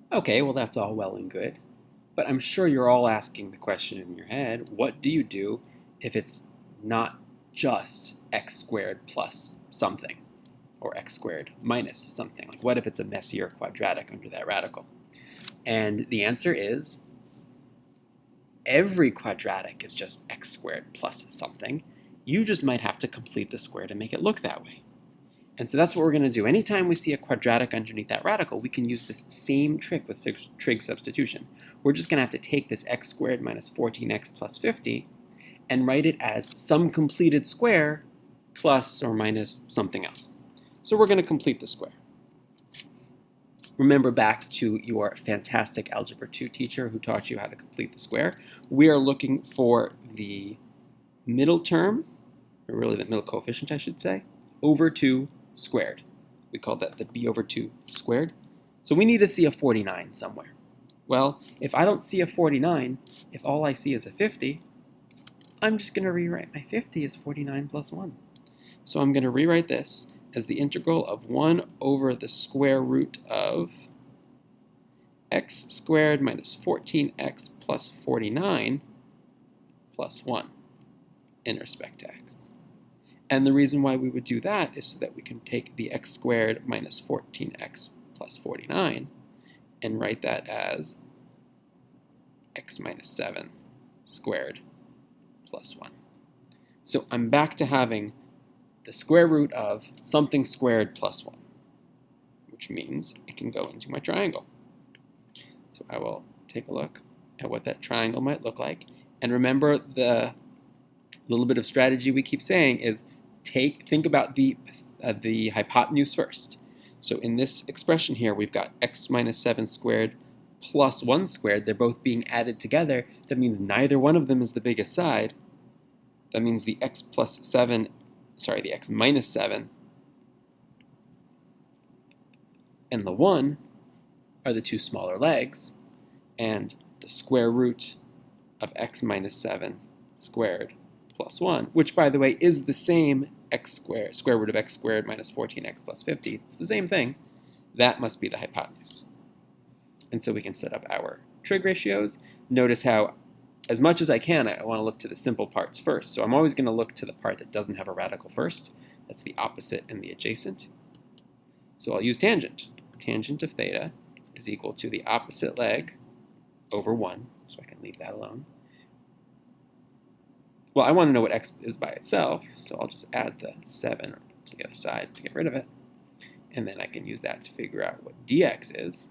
Okay, well that's all well and good, but I'm sure you're all asking the question in your head, what do you do if it's not just x squared plus something, or x squared minus something? Like what if it's a messier quadratic under that radical? And the answer is every quadratic is just x squared plus something. You just might have to complete the square to make it look that way. And so that's what we're going to do. Anytime we see a quadratic underneath that radical, we can use this same trick with trig substitution. We're just going to have to take this x squared minus 14x plus 50 and write it as some completed square plus or minus something else. So we're going to complete the square. Remember back to your fantastic Algebra 2 teacher who taught you how to complete the square. We are looking for the middle term, or really the middle coefficient I should say, over 2 squared. We call that the b over 2 squared. So we need to see a 49 somewhere. Well, if I don't see a 49, if all I see is a 50, I'm just going to rewrite my 50 as 49 plus 1. So I'm going to rewrite this as the integral of 1 over the square root of x squared minus 14x plus 49 plus 1 in respect to x. And the reason why we would do that is so that we can take the x squared minus 14x plus 49 and write that as x minus 7 squared plus 1. So I'm back to having the square root of something squared plus 1, which means it can go into my triangle. So I will take a look at what that triangle might look like. And remember, the little bit of strategy we keep saying is think about the hypotenuse first. So in this expression here, we've got x minus 7 squared plus 1 squared. They're both being added together. That means neither one of them is the biggest side. That means the x minus 7 and the 1 are the two smaller legs, and the square root of x minus 7 squared plus 1, which, by the way, is the same square root of x squared minus 14x plus 50. It's the same thing. That must be the hypotenuse. And so we can set up our trig ratios. Notice how, as much as I can, I want to look to the simple parts first. So I'm always going to look to the part that doesn't have a radical first. That's the opposite and the adjacent. So I'll use tangent. Tangent of theta is equal to the opposite leg over 1, so I can leave that alone. Well, I want to know what x is by itself, so I'll just add the 7 to the other side to get rid of it. And then I can use that to figure out what dx is.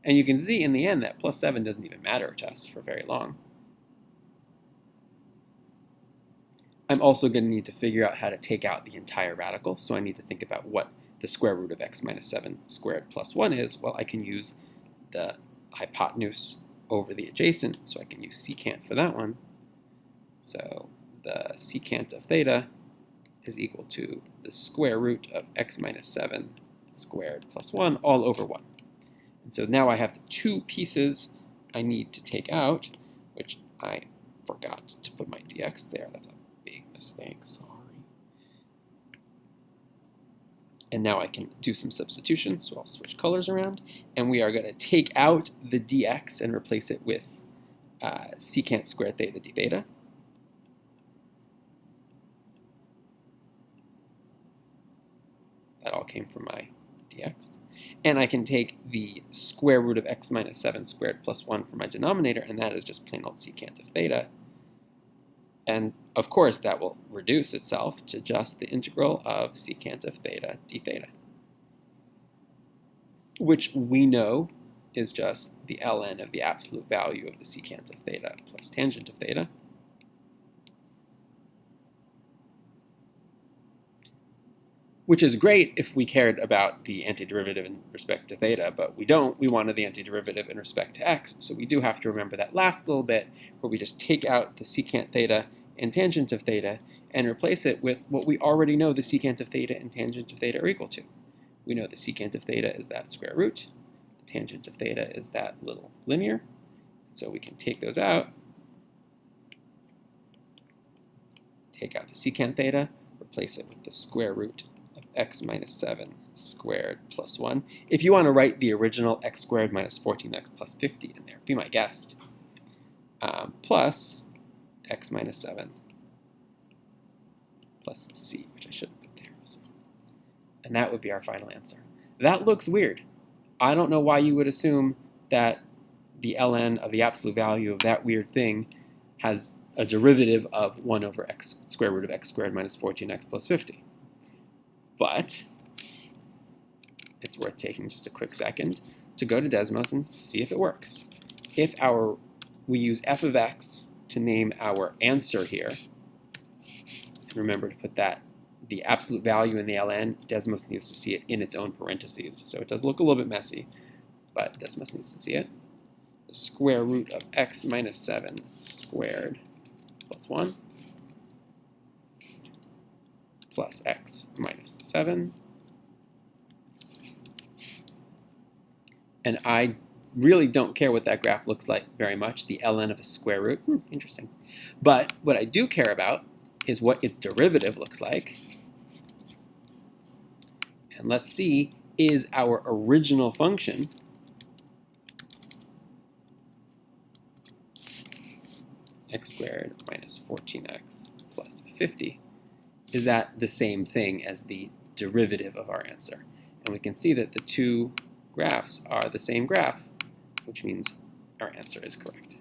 And you can see in the end that plus 7 doesn't even matter to us for very long. I'm also going to need to figure out how to take out the entire radical, so I need to think about what the square root of x minus 7 squared plus 1 is. Well, I can use the hypotenuse over the adjacent, so I can use secant for that one. So the secant of theta is equal to the square root of x minus 7 squared plus 1 all over 1. And so now I have the two pieces I need to take out, which I forgot to put my dx there. That's a big mistake, sorry. And now I can do some substitution, so I'll switch colors around. And we are going to take out the dx and replace it with secant squared theta d theta. That all came from my dx. And I can take the square root of x minus 7 squared plus 1 for my denominator, and that is just plain old secant of theta. And of course, that will reduce itself to just the integral of secant of theta d theta, which we know is just the ln of the absolute value of the secant of theta plus tangent of theta. Which is great if we cared about the antiderivative in respect to theta, but we don't. We wanted the antiderivative in respect to x, so we do have to remember that last little bit where we just take out the secant theta and tangent of theta and replace it with what we already know the secant of theta and tangent of theta are equal to. We know the secant of theta is that square root, the tangent of theta is that little linear, so we can take those out, take out the secant theta, replace it with the square root of x minus 7 squared plus 1. If you want to write the original x squared minus 14x plus 50 in there, be my guest, plus x minus 7 plus c, which I shouldn't put there. And that would be our final answer. That looks weird. I don't know why you would assume that the ln of the absolute value of that weird thing has a derivative of 1 over x square root of x squared minus 14x plus 50. But it's worth taking just a quick second to go to Desmos and see if it works. If we use f of x to name our answer here, and remember to put the absolute value in the ln, Desmos needs to see it in its own parentheses. So it does look a little bit messy, but Desmos needs to see it. The square root of x minus 7 squared plus 1 plus x minus 7. And I really don't care what that graph looks like very much, the ln of a square root. Interesting. But what I do care about is what its derivative looks like. And let's see, is our original function x squared minus 14x plus 50, is that the same thing as the derivative of our answer? And we can see that the two graphs are the same graph, which means our answer is correct.